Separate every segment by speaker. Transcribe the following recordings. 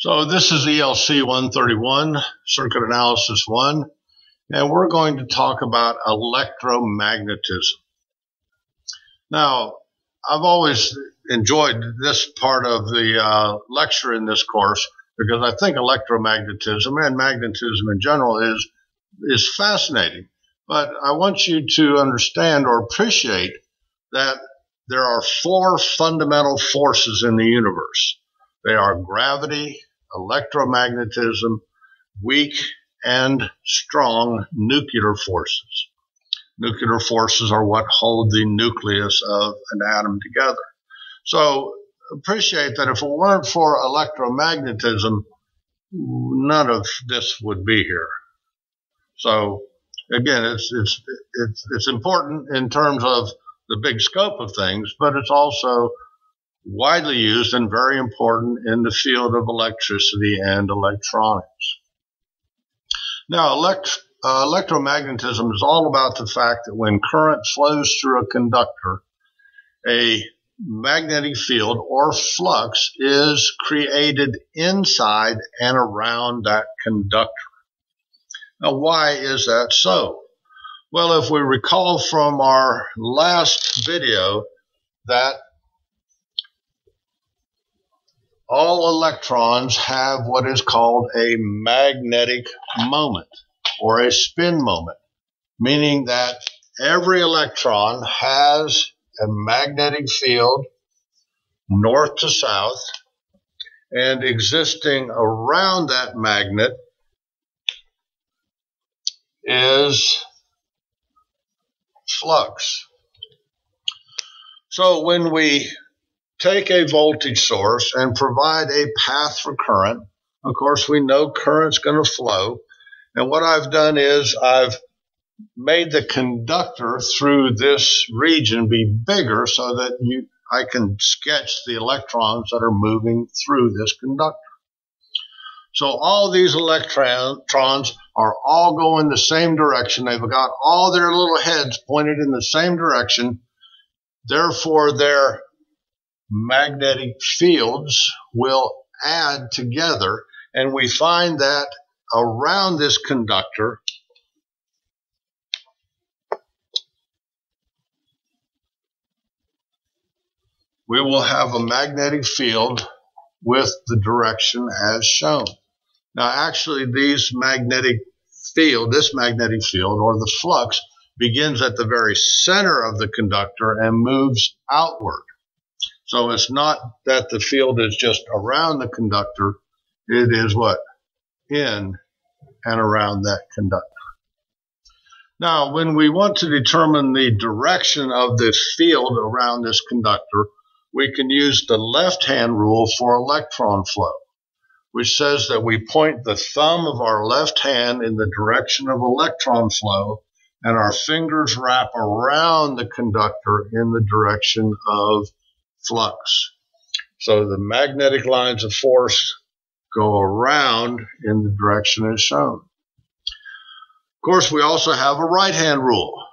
Speaker 1: So this is ELC 131, Circuit Analysis 1, and we're going to talk about electromagnetism. Now, I've always enjoyed this part of the lecture in this course because I think electromagnetism and magnetism in general is fascinating. But I want you to understand or appreciate that there are four fundamental forces in the universe. They are gravity, electromagnetism, weak and strong nuclear forces. Nuclear forces are what hold the nucleus of an atom together. So appreciate that if it weren't for electromagnetism, none of this would be here. So again, it's important in terms of the big scope of things, but it's also widely used and very important in the field of electricity and electronics. Now, electromagnetism is all about the fact that when current flows through a conductor, a magnetic field or flux is created inside and around that conductor. Now, why is that so? Well, if we recall from our last video that all electrons have what is called a magnetic moment or a spin moment, meaning that every electron has a magnetic field north to south, and existing around that magnet is flux. So when we take a voltage source and provide a path for current, of course we know current's going to flow, and what I've done is I've made the conductor through this region be bigger so that I can sketch the electrons that are moving through this conductor. So all these electrons are all going the same direction. They've got all their little heads pointed in the same direction. Therefore, their magnetic fields will add together, and we find that around this conductor we will have a magnetic field with the direction as shown. Now, actually, this magnetic field or the flux begins at the very center of the conductor and moves outward. So it's not that the field is just around the conductor, it is what? In and around that conductor. Now, when we want to determine the direction of the field around this conductor, we can use the left-hand rule for electron flow, which says that we point the thumb of our left hand in the direction of electron flow, and our fingers wrap around the conductor in the direction of flux. So the magnetic lines of force go around in the direction as shown. Of course, we also have a right-hand rule.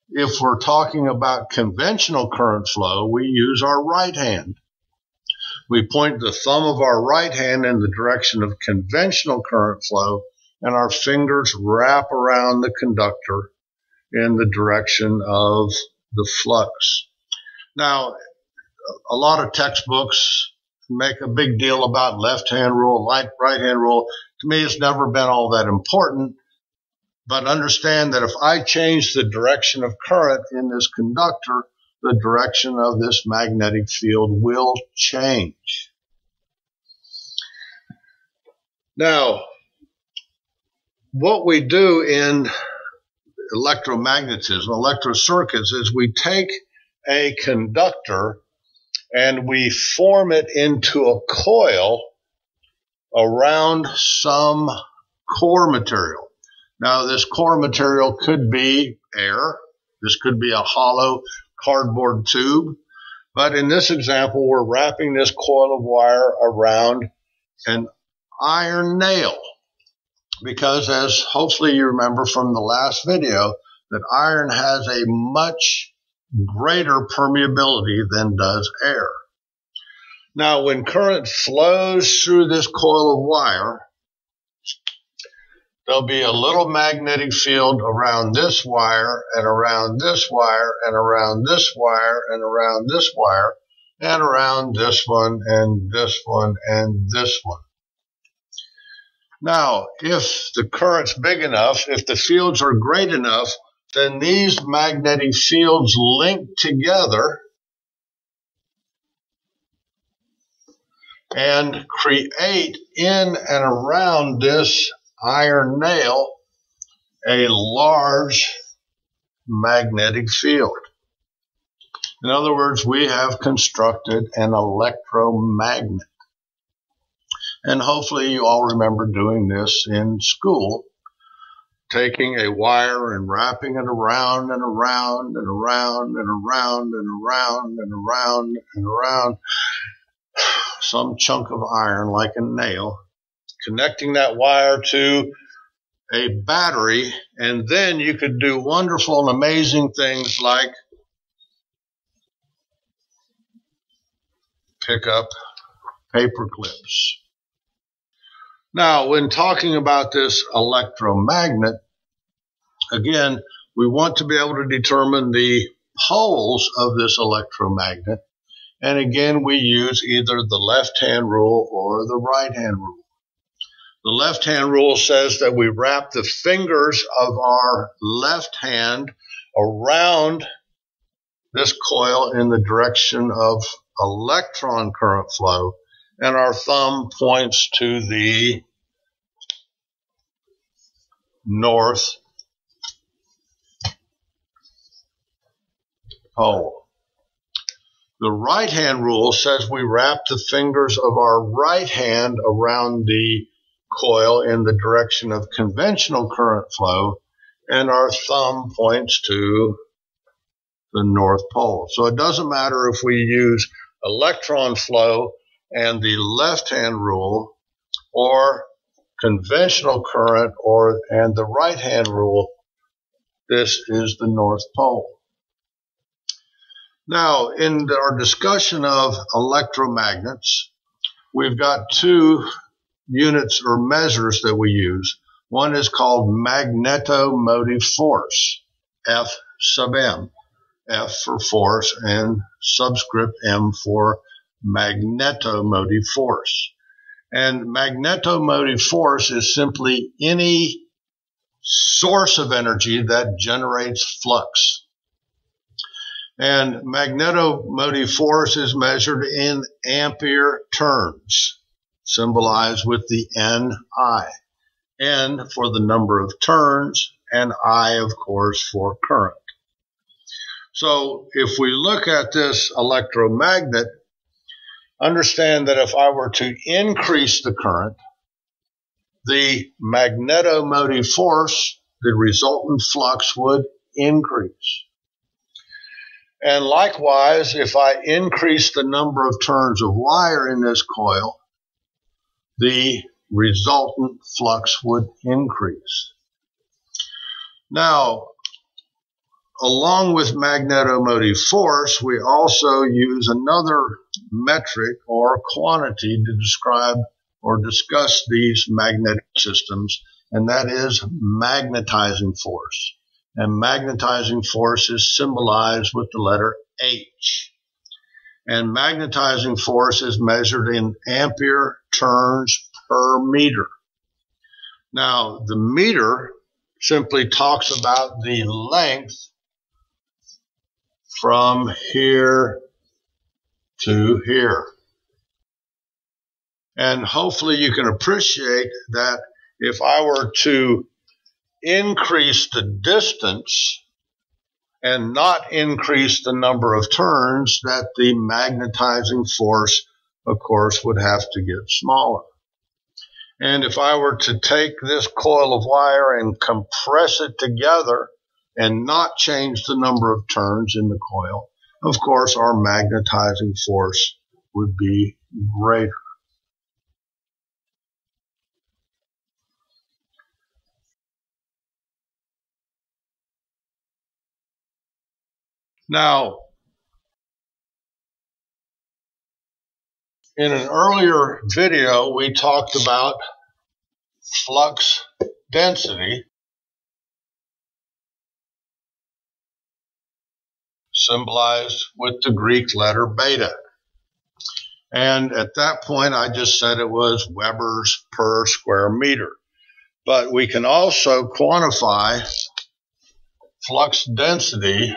Speaker 1: If we're talking about conventional current flow, we use our right hand. We point the thumb of our right hand in the direction of conventional current flow, and our fingers wrap around the conductor in the direction of the flux. Now, a lot of textbooks make a big deal about left-hand rule, right-hand rule. To me, it's never been all that important. But understand that if I change the direction of current in this conductor, the direction of this magnetic field will change. Now, what we do in electromagnetism, electrocircuits, is we take a conductor and we form it into a coil around some core material. Now, this core material could be air. This could be a hollow cardboard tube. But in this example, we're wrapping this coil of wire around an iron nail, because as hopefully you remember from the last video, that iron has a much greater permeability than does air. Now, when current flows through this coil of wire, there'll be a little magnetic field around this wire and around this wire and around this wire and around this wire and around this one and this one and this one. Now, if the current's big enough, if the fields are great enough, then these magnetic fields link together and create in and around this iron nail a large magnetic field. In other words, we have constructed an electromagnet. And hopefully you all remember doing this in school, taking a wire and wrapping it around and around and around and around and around and around and around some chunk of iron like a nail, connecting that wire to a battery, and then you could do wonderful and amazing things like pick up paper clips. Now, when talking about this electromagnet, again, we want to be able to determine the poles of this electromagnet. And again, we use either the left-hand rule or the right-hand rule. The left-hand rule says that we wrap the fingers of our left hand around this coil in the direction of electron current flow, and our thumb points to the north pole. The right-hand rule says we wrap the fingers of our right hand around the coil in the direction of conventional current flow, and our thumb points to the North Pole. So it doesn't matter if we use electron flow and the left-hand rule, or conventional current and the right-hand rule. This is the North Pole. Now, in our discussion of electromagnets, we've got two units or measures that we use. One is called magnetomotive force, F sub m. F for force and subscript m for magnetomotive force. And magnetomotive force is simply any source of energy that generates flux. And magnetomotive force is measured in ampere turns, symbolized with the Ni. N for the number of turns, and I, of course, for current. So if we look at this electromagnet, understand that if I were to increase the current, the magnetomotive force, the resultant flux, would increase. And likewise, if I increase the number of turns of wire in this coil, the resultant flux would increase. Now, along with magnetomotive force, we also use another metric or quantity to describe or discuss these magnetic systems, and that is magnetizing force. And magnetizing force is symbolized with the letter H. And magnetizing force is measured in ampere turns per meter. Now, the meter simply talks about the length from here to here. And hopefully you can appreciate that if I were to increase the distance and not increase the number of turns, that the magnetizing force, of course, would have to get smaller. And if I were to take this coil of wire and compress it together and not change the number of turns in the coil, of course, our magnetizing force would be greater. Now, In an earlier video, we talked about flux density, symbolized with the Greek letter beta. And at that point, I just said it was Webers per square meter. But we can also quantify flux density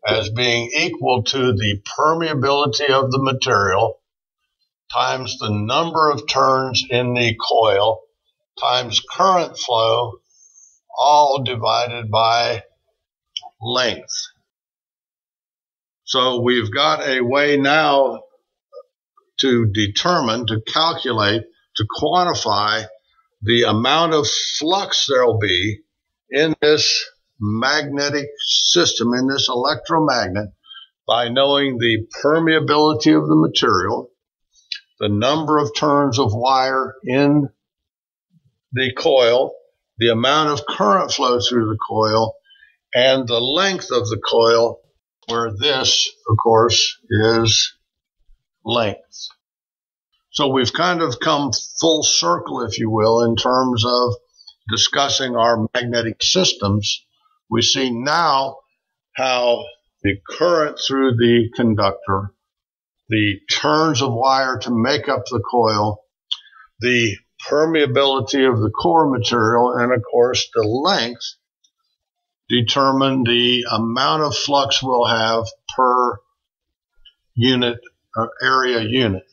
Speaker 1: as being equal to the permeability of the material times the number of turns in the coil times current flow, all divided by length. So we've got a way now to determine, to calculate, to quantify the amount of flux there'll be in this magnetic system, in this electromagnet, by knowing the permeability of the material, the number of turns of wire in the coil, the amount of current flow through the coil, and the length of the coil, where this, of course, is length. So we've kind of come full circle, if you will, in terms of discussing our magnetic systems. We see now how the current through the conductor, the turns of wire to make up the coil, the permeability of the core material, and of course the length determine the amount of flux we'll have per unit or area unit.